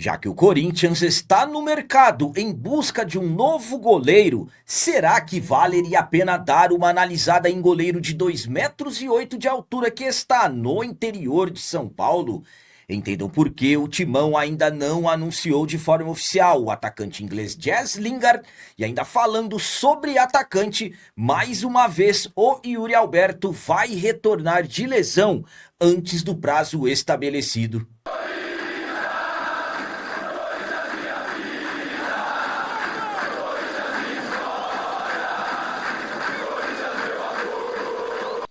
Já que o Corinthians está no mercado em busca de um novo goleiro, será que valeria a pena dar uma analisada em goleiro de 2,8 m de altura que está no interior de São Paulo? Entendam por que o Timão ainda não anunciou de forma oficial o atacante inglês Jess Lingard. E ainda falando sobre atacante, mais uma vez o Yuri Alberto vai retornar de lesão antes do prazo estabelecido.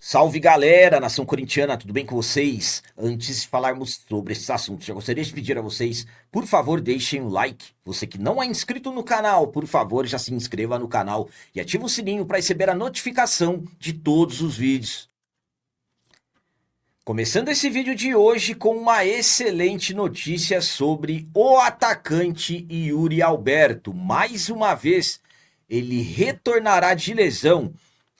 Salve galera, nação corintiana, tudo bem com vocês? Antes de falarmos sobre esses assuntos, já gostaria de pedir a vocês, por favor, deixem o like. Você que não é inscrito no canal, por favor, já se inscreva no canal e ative o sininho para receber a notificação de todos os vídeos. Começando esse vídeo de hoje com uma excelente notícia sobre o atacante Yuri Alberto. Mais uma vez, ele retornará de lesão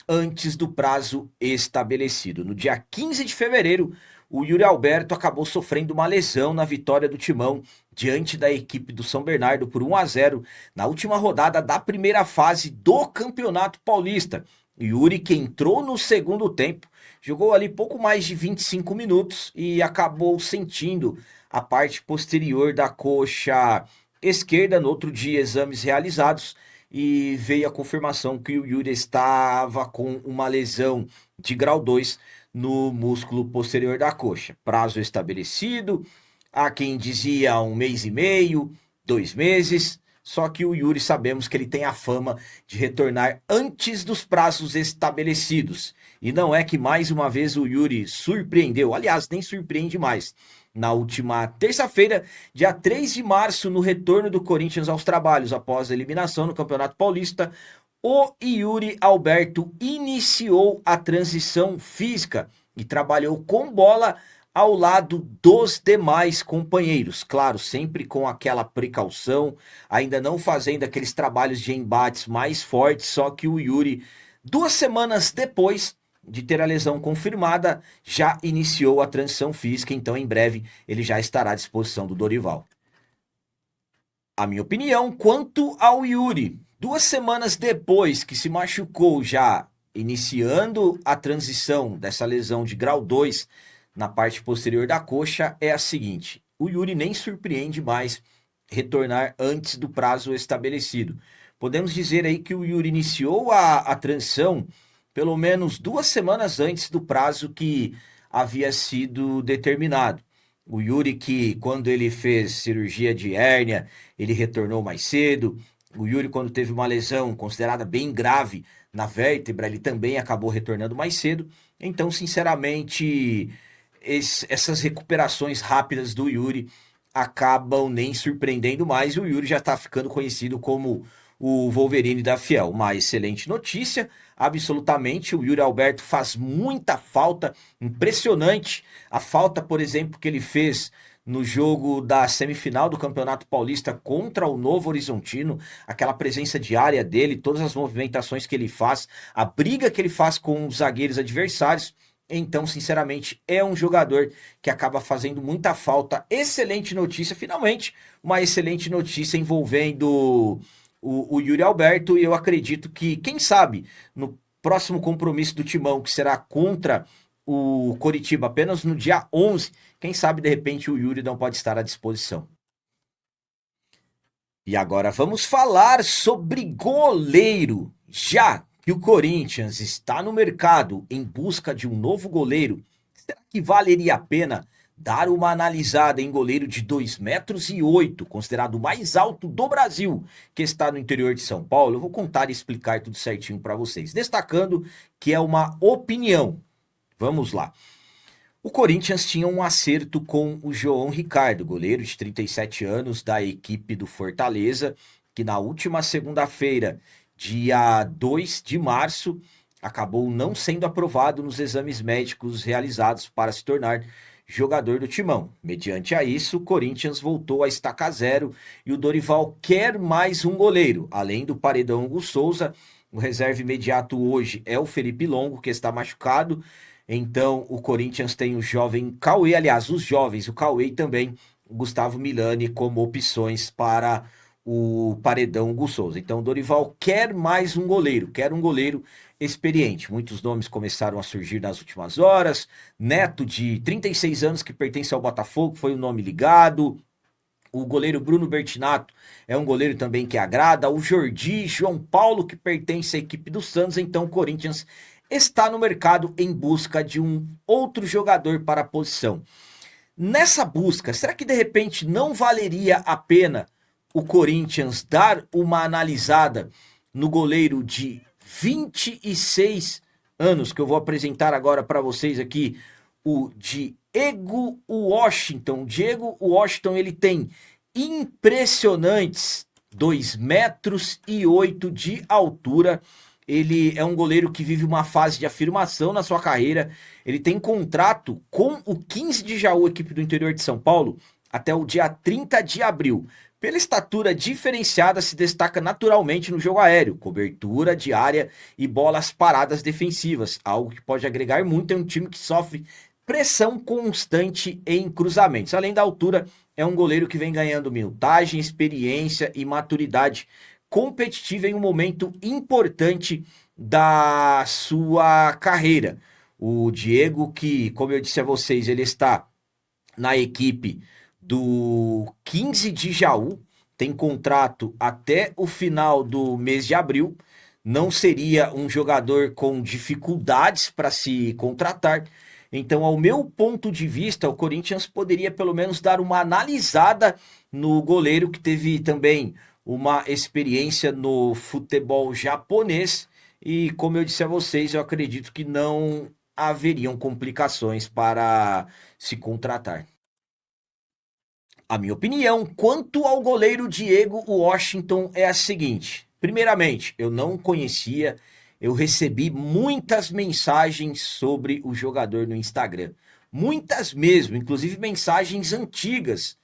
antes do prazo estabelecido. No dia 15 de fevereiro, o Yuri Alberto acabou sofrendo uma lesão na vitória do Timão diante da equipe do São Bernardo por 1-0 na última rodada da primeira fase do Campeonato Paulista. Yuri, que entrou no segundo tempo, jogou ali pouco mais de 25 minutos e acabou sentindo a parte posterior da coxa esquerda. No outro dia, exames realizados e veio a confirmação que o Yuri estava com uma lesão de grau 2 no músculo posterior da coxa. Prazo estabelecido, há quem dizia 1 mês e meio, 2 meses, só que o Yuri sabemos que ele tem a fama de retornar antes dos prazos estabelecidos. E não é que mais uma vez o Yuri surpreendeu, aliás, nem surpreende mais. Na última terça-feira, dia 3 de março, no retorno do Corinthians aos trabalhos após a eliminação no Campeonato Paulista, o Yuri Alberto iniciou a transição física e trabalhou com bola ao lado dos demais companheiros. Claro, sempre com aquela precaução, ainda não fazendo aqueles trabalhos de embates mais fortes, só que o Yuri, 2 semanas depois de ter a lesão confirmada, já iniciou a transição física, então em breve ele já estará à disposição do Dorival. A minha opinião quanto ao Yuri, 2 semanas depois que se machucou, já iniciando a transição dessa lesão de grau 2 na parte posterior da coxa, é a seguinte: o Yuri nem surpreende mais retornar antes do prazo estabelecido. Podemos dizer aí que o Yuri iniciou a transição pelo menos 2 semanas antes do prazo que havia sido determinado. O Yuri, que quando ele fez cirurgia de hérnia, ele retornou mais cedo. O Yuri, quando teve uma lesão considerada bem grave na vértebra, ele também acabou retornando mais cedo. Então, sinceramente, essas recuperações rápidas do Yuri acabam nem surpreendendo mais. O Yuri já está ficando conhecido como o Wolverine da Fiel. Uma excelente notícia, absolutamente. O Yuri Alberto faz muita falta, impressionante a falta, por exemplo, que ele fez no jogo da semifinal do Campeonato Paulista contra o Novo Horizontino, aquela presença diária dele, todas as movimentações que ele faz, a briga que ele faz com os zagueiros adversários. Então, sinceramente, é um jogador que acaba fazendo muita falta. Excelente notícia, finalmente, uma excelente notícia envolvendo o Yuri Alberto, e eu acredito que, quem sabe, no próximo compromisso do Timão, que será contra o Coritiba apenas no dia 11, quem sabe de repente o Yuri não pode estar à disposição. E agora vamos falar sobre goleiro. Já que o Corinthians está no mercado em busca de um novo goleiro, será que valeria a pena dar uma analisada em goleiro de 2,8 m, considerado o mais alto do Brasil, que está no interior de São Paulo? Eu vou contar e explicar tudo certinho para vocês, destacando que é uma opinião. Vamos lá. O Corinthians tinha um acerto com o João Ricardo, goleiro de 37 anos da equipe do Fortaleza, que na última segunda-feira, dia 2 de março, acabou não sendo aprovado nos exames médicos realizados para se tornar jogador do Timão. Mediante a isso, o Corinthians voltou a estaca zero e o Dorival quer mais um goleiro. Além do Paredão Hugo Souza, o reserva imediato hoje é o Felipe Longo, que está machucado. Então o Corinthians tem o jovem Cauê, aliás, os jovens, o Cauê e também Gustavo Milani como opções para o paredão Hugo Souza. Então o Dorival quer mais um goleiro, quer um goleiro experiente. Muitos nomes começaram a surgir nas últimas horas. Neto, de 36 anos, que pertence ao Botafogo, foi o nome ligado. O goleiro Bruno Bertinato é um goleiro também que agrada. O Jordi, João Paulo, que pertence à equipe do Santos. Então o Corinthians está no mercado em busca de um outro jogador para a posição. Nessa busca, será que de repente não valeria a pena o Corinthians dar uma analisada no goleiro de 26 anos, que eu vou apresentar agora para vocês aqui, o Diego Washington? O Diego Washington, ele tem impressionantes 2,08 m de altura. Ele é um goleiro que vive uma fase de afirmação na sua carreira. Ele tem contrato com o 15 de Jaú, equipe do interior de São Paulo, até o dia 30 de abril. Pela estatura diferenciada, se destaca naturalmente no jogo aéreo, cobertura de área e bolas paradas defensivas, algo que pode agregar muito em um time que sofre pressão constante em cruzamentos. Além da altura, é um goleiro que vem ganhando minutagem, experiência e maturidade competitiva em um momento importante da sua carreira. O Diego, que, como eu disse a vocês, ele está na equipe do 15 de Jaú, tem contrato até o final do mês de abril, não seria um jogador com dificuldades para se contratar. Então, ao meu ponto de vista, o Corinthians poderia pelo menos dar uma analisada no goleiro, que teve também uma experiência no futebol japonês. E como eu disse a vocês, eu acredito que não haveriam complicações para se contratar. A minha opinião quanto ao goleiro Diego Washington é a seguinte: primeiramente, eu não conhecia, eu recebi muitas mensagens sobre o jogador no Instagram, muitas mesmo, inclusive mensagens antigas,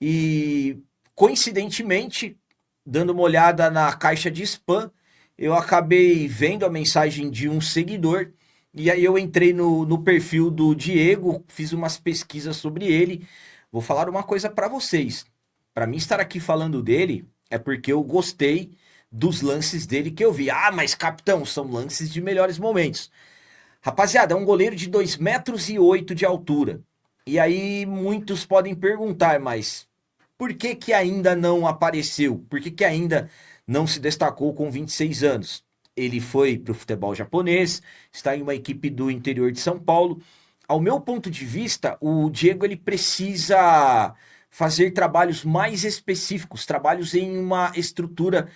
e coincidentemente, dando uma olhada na caixa de spam, eu acabei vendo a mensagem de um seguidor, e aí eu entrei no perfil do Diego, fiz umas pesquisas sobre ele. Vou falar uma coisa para vocês. Para mim estar aqui falando dele é porque eu gostei dos lances dele que eu vi. Ah, mas capitão, são lances de melhores momentos. Rapaziada, é um goleiro de 2,08 m de altura. E aí muitos podem perguntar, mas por que que ainda não apareceu? Por que que ainda não se destacou com 26 anos? Ele foi para o futebol japonês, está em uma equipe do interior de São Paulo. Ao meu ponto de vista, o Diego ele precisa fazer trabalhos mais específicos, trabalhos em uma estrutura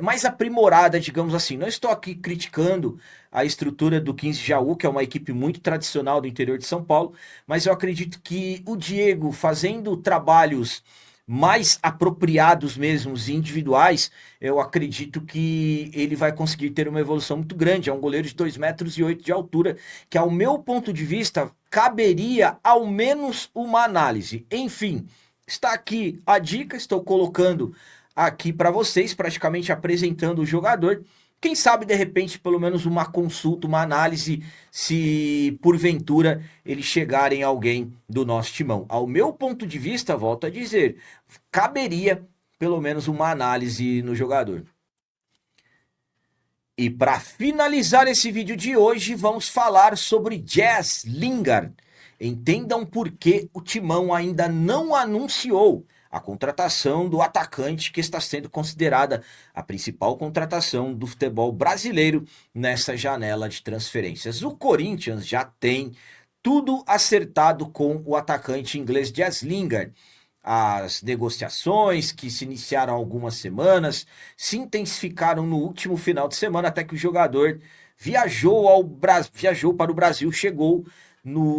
mais aprimorada, digamos assim. Não estou aqui criticando a estrutura do 15 Jaú, que é uma equipe muito tradicional do interior de São Paulo, mas eu acredito que o Diego, fazendo trabalhos mais apropriados mesmos e individuais, eu acredito que ele vai conseguir ter uma evolução muito grande. É um goleiro de 2,08 m de altura, que ao meu ponto de vista, caberia ao menos uma análise. Enfim, está aqui a dica, estou colocando aqui para vocês, praticamente apresentando o jogador. Quem sabe, de repente, pelo menos uma consulta, uma análise, se porventura eles chegarem a alguém do nosso timão. Ao meu ponto de vista, volto a dizer, caberia pelo menos uma análise no jogador. E para finalizar esse vídeo de hoje, vamos falar sobre Jess Lingard. Entendam por que o timão ainda não anunciou a contratação do atacante, que está sendo considerada a principal contratação do futebol brasileiro nessa janela de transferências. O Corinthians já tem tudo acertado com o atacante inglês Jess Lingard. As negociações, que se iniciaram há algumas semanas, se intensificaram no último final de semana, até que o jogador viajou para o Brasil, chegou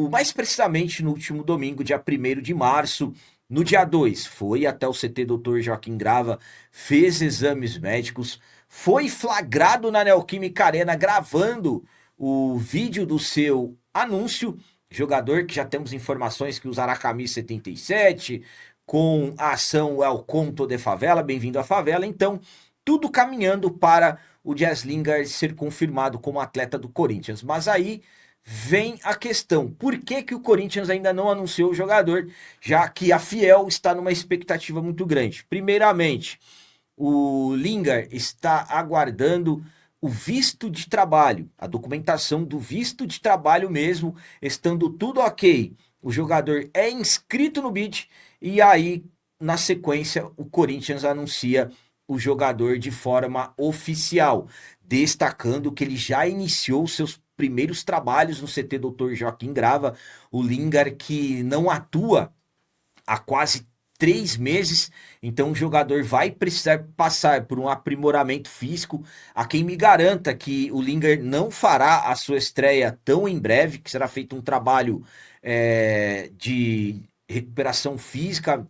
mais precisamente no último domingo, dia 1º de março. No dia 2, foi até o CT Dr. Joaquim Grava, fez exames médicos, foi flagrado na Neoquímica Arena gravando o vídeo do seu anúncio. Jogador que já temos informações que usará camisa 77, com a ação El Conto de Favela, bem-vindo à favela. Então, tudo caminhando para o Jess Lingard ser confirmado como atleta do Corinthians. Mas aí vem a questão: por que que o Corinthians ainda não anunciou o jogador, já que a Fiel está numa expectativa muito grande? Primeiramente, o Lingard está aguardando o visto de trabalho, a documentação do visto de trabalho mesmo, estando tudo ok. O jogador é inscrito no BID e aí, na sequência, o Corinthians anuncia o jogador de forma oficial, destacando que ele já iniciou seus primeiros trabalhos no CT Dr. Joaquim Grava, o Lingard que não atua há quase 3 meses, então o jogador vai precisar passar por um aprimoramento físico. A quem me garanta que o Lingard não fará a sua estreia tão em breve, que será feito um trabalho de recuperação física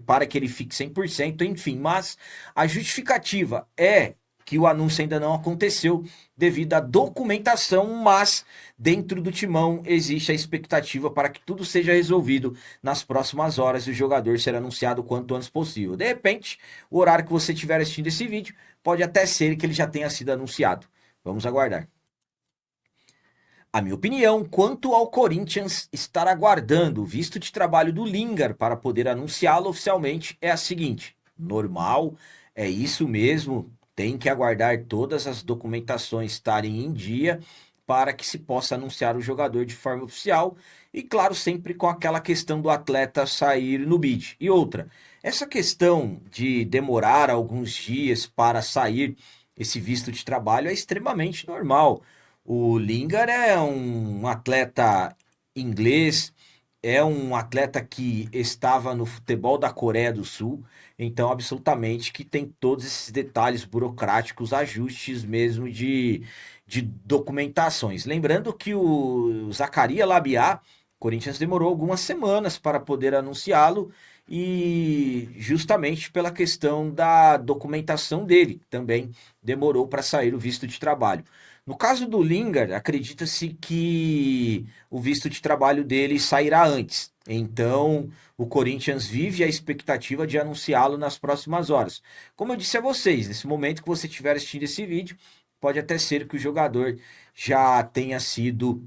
para que ele fique 100%, enfim, mas a justificativa é que o anúncio ainda não aconteceu devido à documentação, mas dentro do timão existe a expectativa para que tudo seja resolvido nas próximas horas e o jogador ser anunciado o quanto antes possível. De repente, o horário que você estiver assistindo esse vídeo, pode até ser que ele já tenha sido anunciado. Vamos aguardar. A minha opinião quanto ao Corinthians estar aguardando o visto de trabalho do Lingard para poder anunciá-lo oficialmente é a seguinte: normal, é isso mesmo, tem que aguardar todas as documentações estarem em dia para que se possa anunciar o jogador de forma oficial e, claro, sempre com aquela questão do atleta sair no bid. E outra, essa questão de demorar alguns dias para sair esse visto de trabalho é extremamente normal. O Lingard é um atleta inglês, é um atleta que estava no futebol da Coreia do Sul, então absolutamente que tem todos esses detalhes burocráticos, ajustes mesmo de documentações. Lembrando que o Zaccaria Labiá, Corinthians demorou algumas semanas para poder anunciá-lo e justamente pela questão da documentação dele, também demorou para sair o visto de trabalho. No caso do Lingard, acredita-se que o visto de trabalho dele sairá antes. Então, o Corinthians vive a expectativa de anunciá-lo nas próximas horas. Como eu disse a vocês, nesse momento que você estiver assistindo esse vídeo, pode até ser que o jogador já tenha sido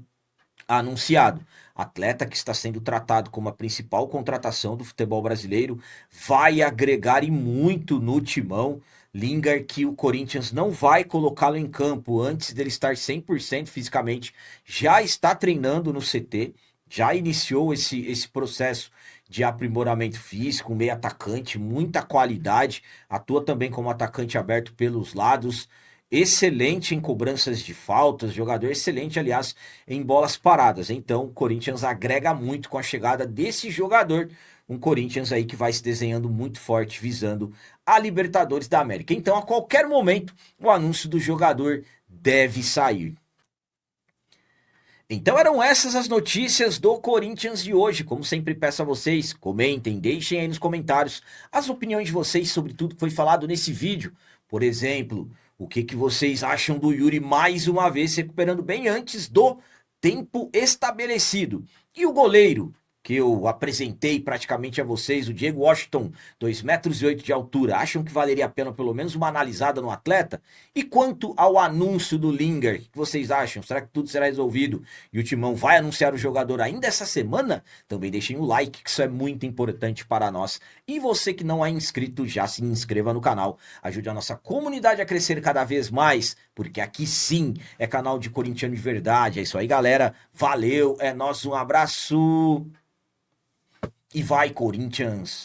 anunciado. Atleta que está sendo tratado como a principal contratação do futebol brasileiro, vai agregar e muito no timão. Lingard, que o Corinthians não vai colocá-lo em campo antes dele estar 100% fisicamente, já está treinando no CT, já iniciou esse processo de aprimoramento físico, um meio atacante, muita qualidade, atua também como atacante aberto pelos lados, excelente em cobranças de faltas, jogador excelente, aliás, em bolas paradas. Então, o Corinthians agrega muito com a chegada desse jogador, um Corinthians aí que vai se desenhando muito forte, visando a Libertadores da América. Então, a qualquer momento, o anúncio do jogador deve sair. Então eram essas as notícias do Corinthians de hoje. Como sempre peço a vocês, comentem, deixem aí nos comentários as opiniões de vocês sobre tudo que foi falado nesse vídeo. Por exemplo, o que vocês acham do Yuri mais uma vez se recuperando bem antes do tempo estabelecido? E o goleiro, que eu apresentei praticamente a vocês, o Diego Washington, 2,8 m de altura, acham que valeria a pena pelo menos uma analisada no atleta? E quanto ao anúncio do Lingard, o que vocês acham? Será que tudo será resolvido e o Timão vai anunciar o jogador ainda essa semana? Também deixem o like, que isso é muito importante para nós. E você que não é inscrito, já se inscreva no canal. Ajude a nossa comunidade a crescer cada vez mais, porque aqui sim é canal de corintiano de verdade. É isso aí, galera. Valeu, é nóis, um abraço. E vai, Corinthians!